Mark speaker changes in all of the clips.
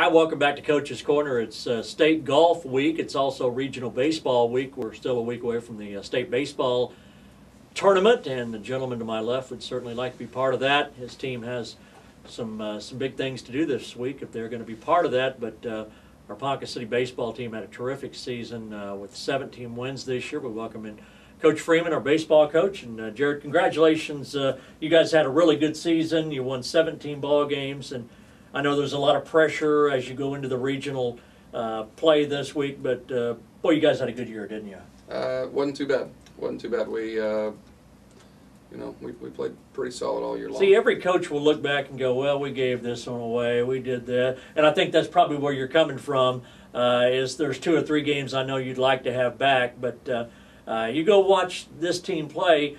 Speaker 1: Hi, welcome back to Coach's Corner. It's State Golf Week. It's also Regional Baseball Week. We're still a week away from the State Baseball Tournament, and the gentleman to my left would certainly like to be part of that. His team has some big things to do this week if they're going to be part of that, but our Ponca City baseball team had a terrific season with 17 wins this year. We welcome in Coach Freeman, our baseball coach, and Jared, congratulations. You guys had a really good season. You won 17 ball games, and I know there's a lot of pressure as you go into the regional play this week, but boy, you guys had a good year, didn't you?
Speaker 2: Wasn't too bad. Wasn't too bad. We played pretty solid all year long.
Speaker 1: See, every coach will look back and go, well, we gave this one away, we did that. And I think that's probably where you're coming from, is there's 2 or 3 games I know you'd like to have back, but you go watch this team play.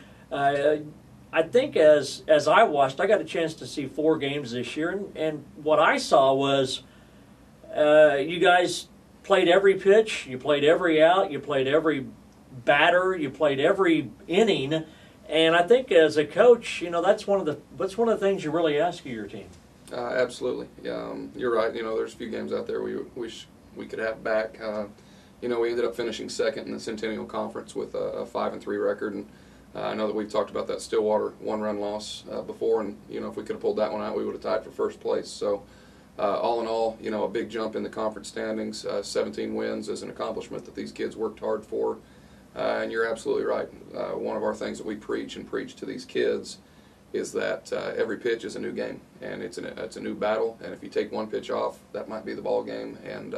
Speaker 1: I think as I watched, I got a chance to see 4 games this year, and what I saw was you guys played every pitch, you played every out, you played every batter, you played every inning, and I think as a coach, that's one of the things you really ask of your team.
Speaker 2: Absolutely, you're right. There's a few games out there we wish we could have back. We ended up finishing second in the Centennial Conference with a 5-3 record, and I know that we've talked about that Stillwater 1-run loss before, and if we could have pulled that one out, we would have tied for first place. So all in all, a big jump in the conference standings. 17 wins is an accomplishment that these kids worked hard for, and you're absolutely right. One of our things that we preach to these kids is that every pitch is a new game, and it's a new battle. And if you take one pitch off, that might be the ball game. And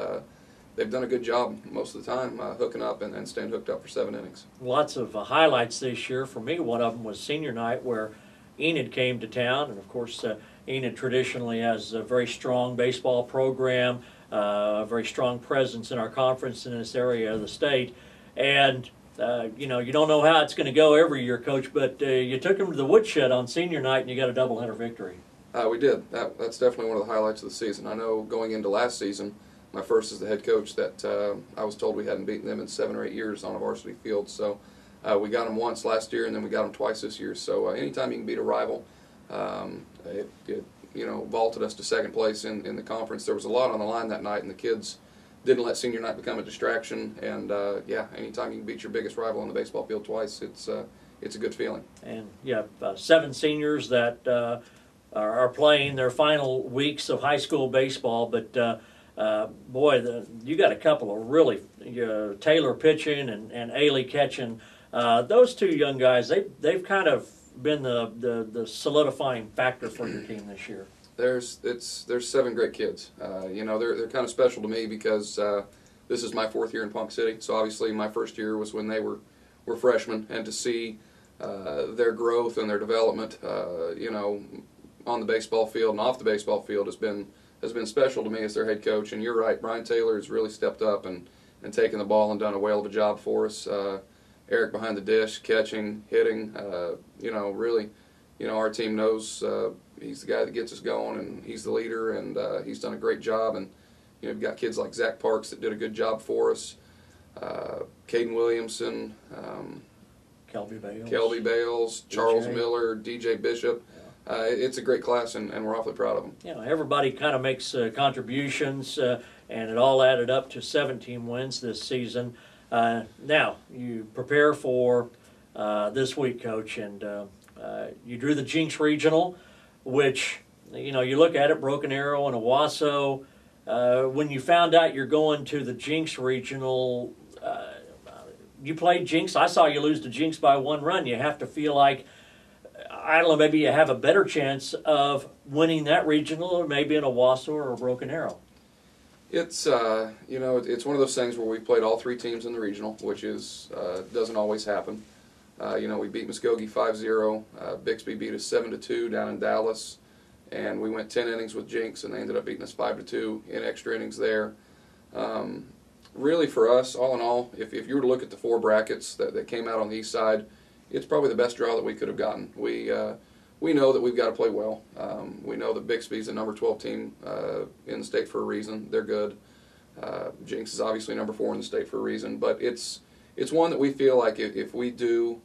Speaker 2: they've done a good job most of the time hooking up and staying hooked up for 7 innings.
Speaker 1: Lots of highlights this year. For me, one of them was senior night where Enid came to town, and of course Enid traditionally has a very strong baseball program, a very strong presence in our conference in this area of the state, and you don't know how it's going to go every year, Coach, but you took them to the woodshed on senior night and you got a doubleheader victory.
Speaker 2: We did. That's definitely one of the highlights of the season. I know going into last season, my first as the head coach, that I was told we hadn't beaten them in 7 or 8 years on a varsity field. So we got them once last year, and then we got them twice this year. So anytime you can beat a rival, it vaulted us to second place in the conference. There was a lot on the line that night, and the kids didn't let senior night become a distraction. And anytime you can beat your biggest rival on the baseball field twice, it's a good feeling.
Speaker 1: And you have 7 seniors that are playing their final weeks of high school baseball, but boy, you got a couple of really Taylor pitching and Ailey catching. Those 2 young guys, they've kind of been the solidifying factor for your team this year.
Speaker 2: There's 7 great kids. They're kind of special to me because this is my 4th year in Ponca City. So obviously my first year was when they were freshmen, and to see their growth and their development, on the baseball field and off the baseball field has been special to me as their head coach. And you're right, Brian Taylor has really stepped up and taken the ball and done a whale of a job for us. Eric behind the dish, catching, hitting, really, our team knows he's the guy that gets us going, and he's the leader, and he's done a great job. And we've got kids like Zach Parks that did a good job for us, Caden Williamson, Kelby Bales, Charles Miller, DJ Bishop. It's a great class, and we're awfully proud of them.
Speaker 1: Everybody kind of makes contributions, and it all added up to 17 wins this season. Now, you prepare for this week, Coach, and you drew the Jinx Regional, which, you look at it, Broken Arrow and Owasso. When you found out you're going to the Jinx Regional, you played Jinx. I saw you lose to Jinx by 1 run. You have to feel like, I don't know, maybe you have a better chance of winning that regional, or maybe in a Owasso or a Broken Arrow.
Speaker 2: It's it's one of those things where we've played all 3 teams in the regional, which is doesn't always happen. We beat Muskogee 5-0. Bixby beat us 7-2 down in Dallas, and we went 10 innings with Jinx, and they ended up beating us 5-2 in extra innings there. Really, for us, all in all, if you were to look at the 4 brackets that came out on the east side, it's probably the best draw that we could have gotten. We know that we've got to play well. We know that Bixby's the number 12 team in the state for a reason. They're good. Jinx is obviously number 4 in the state for a reason. But it's one that we feel like if we do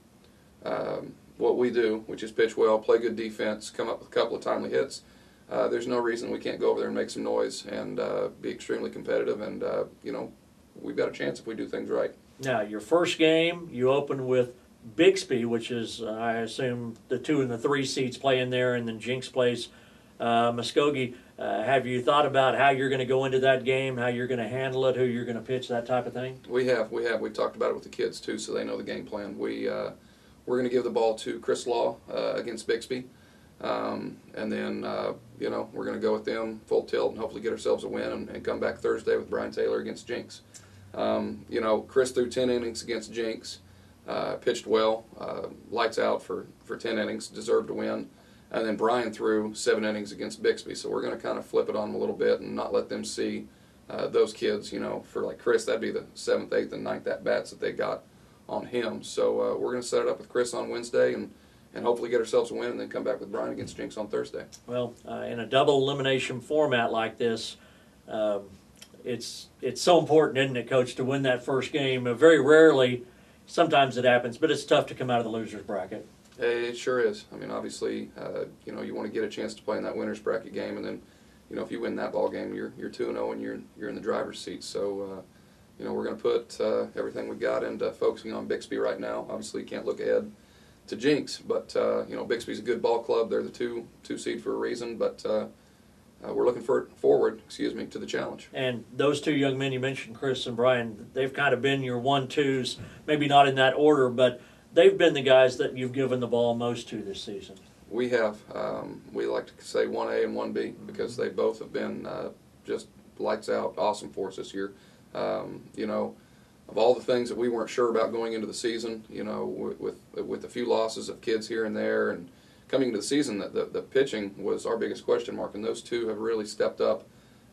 Speaker 2: what we do, which is pitch well, play good defense, come up with a couple of timely hits, there's no reason we can't go over there and make some noise and be extremely competitive. And we've got a chance if we do things right.
Speaker 1: Now, your first game, you open with Bixby, which is, I assume, the 2 and the 3 seeds playing there, and then Jinx plays Muskogee. Have you thought about how you're going to go into that game, how you're going to handle it, who you're going to pitch, that type of thing?
Speaker 2: We have. We've talked about it with the kids, too, so they know the game plan. We're going to give the ball to Chris Law against Bixby. And then, we're going to go with them full tilt and hopefully get ourselves a win and come back Thursday with Brian Taylor against Jinx. Chris threw 10 innings against Jinx, pitched well, lights out for 10 innings, deserved to win. And then Brian threw 7 innings against Bixby. So we're going to kind of flip it on them a little bit and not let them see those kids, for like Chris, that'd be the 7th, 8th, and 9th at-bats that they got on him. So we're going to set it up with Chris on Wednesday and hopefully get ourselves a win and then come back with Brian against Jinx on Thursday.
Speaker 1: Well, in a double elimination format like this, it's so important, isn't it, Coach, to win that first game? Very rarely, sometimes it happens, but it's tough to come out of the loser's bracket.
Speaker 2: It sure is. I mean, obviously, you want to get a chance to play in that winner's bracket game, and then, if you win that ball game, you're 2-0 and you're in the driver's seat. So, we're going to put everything we've got into focusing on Bixby right now. Obviously, you can't look ahead to Jinx, but Bixby's a good ball club. They're the two seed for a reason, but we're looking forward to the challenge.
Speaker 1: And those 2 young men you mentioned, Chris and Brian, they've kind of been your 1-2s, maybe not in that order, but they've been the guys that you've given the ball most to this season.
Speaker 2: We have. We like to say 1A and 1B because they both have been just lights out, awesome for us this year. Of all the things that we weren't sure about going into the season, with a few losses of kids here and there, and coming into the season, the pitching was our biggest question mark, and those 2 have really stepped up,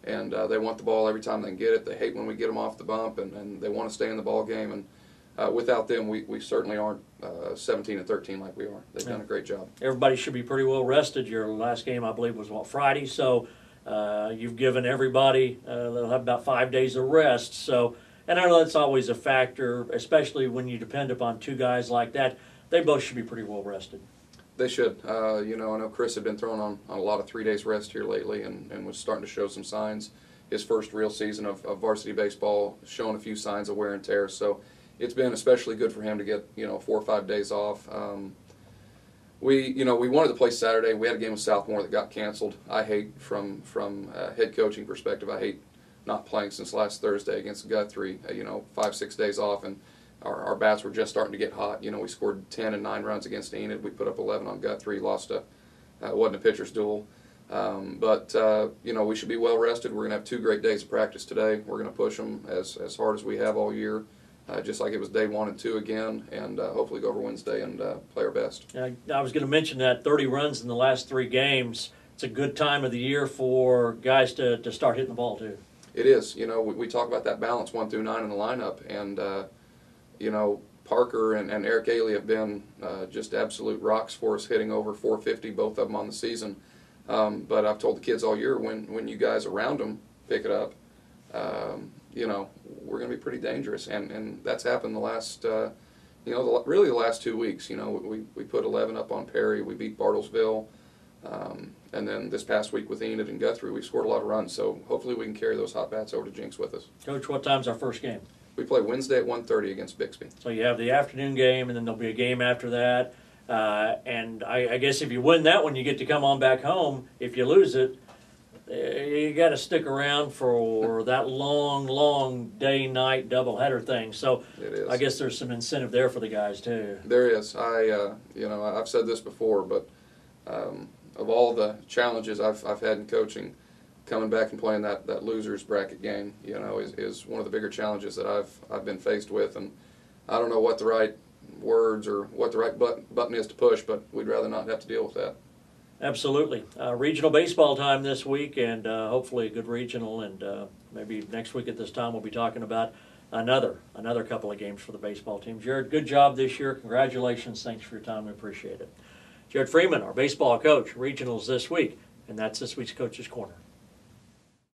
Speaker 2: and they want the ball every time they can get it. They hate when we get them off the bump, and they want to stay in the ball game, and without them, we certainly aren't 17-13 like we are. They've done a great job. Everybody
Speaker 1: should be pretty well rested. Your last game, I believe, was, Friday, so you've given everybody, they'll have about 5 days of rest, so. And I know that's always a factor, especially when you depend upon 2 guys like that. They both should be pretty well rested.
Speaker 2: They should. I know Chris had been thrown on a lot of 3 days rest here lately and was starting to show some signs. His first real season of varsity baseball, showing a few signs of wear and tear. So it's been especially good for him to get 4 or 5 days off. We wanted to play Saturday. We had a game with Southmore that got canceled. I hate from a head coaching perspective. I hate not playing since last Thursday against Guthrie. 5-6 days off, and our bats were just starting to get hot. We scored 10 and 9 runs against Enid. We put up 11 on Guthrie. Lost wasn't a pitcher's duel, but we should be well rested. We're going to have 2 great days of practice today. We're going to push them as hard as we have all year, just like it was day 1 and 2 again, and hopefully go over Wednesday and play our best.
Speaker 1: I was going to mention that 30 runs in the last 3 games. It's a good time of the year for guys to start hitting the ball too.
Speaker 2: It is. We talk about that balance 1 through 9 in the lineup, and Parker and Eric Ailey have been just absolute rocks for us, hitting over 450, both of them on the season. But I've told the kids all year, when you guys around them pick it up, we're going to be pretty dangerous, and that's happened the last, really the last 2 weeks. We put 11 up on Perry, we beat Bartlesville. And then this past week with Enid and Guthrie, we scored a lot of runs, so hopefully we can carry those hot bats over to Jinx with us.
Speaker 1: Coach, what time's our first game?
Speaker 2: We play Wednesday at 1:30 against Bixby.
Speaker 1: So you have the afternoon game, and then there'll be a game after that. And I guess if you win that one, you get to come on back home. If you lose it, you got to stick around for that long day-night doubleheader thing. So
Speaker 2: it is.
Speaker 1: I guess there's some incentive there for the guys too.
Speaker 2: There is. I've said this before, but of all the challenges I've had in coaching, coming back and playing that losers bracket game, is one of the bigger challenges that I've been faced with, and I don't know what the right words or what the right button is to push, but we'd rather not have to deal with that.
Speaker 1: Absolutely. Regional baseball time this week, and hopefully a good regional, and maybe next week at this time we'll be talking about another couple of games for the baseball team. Jared, good job this year. Congratulations. Thanks for your time. We appreciate it. Jared Freeman, our baseball coach, regionals this week, and that's this week's Coach's Corner.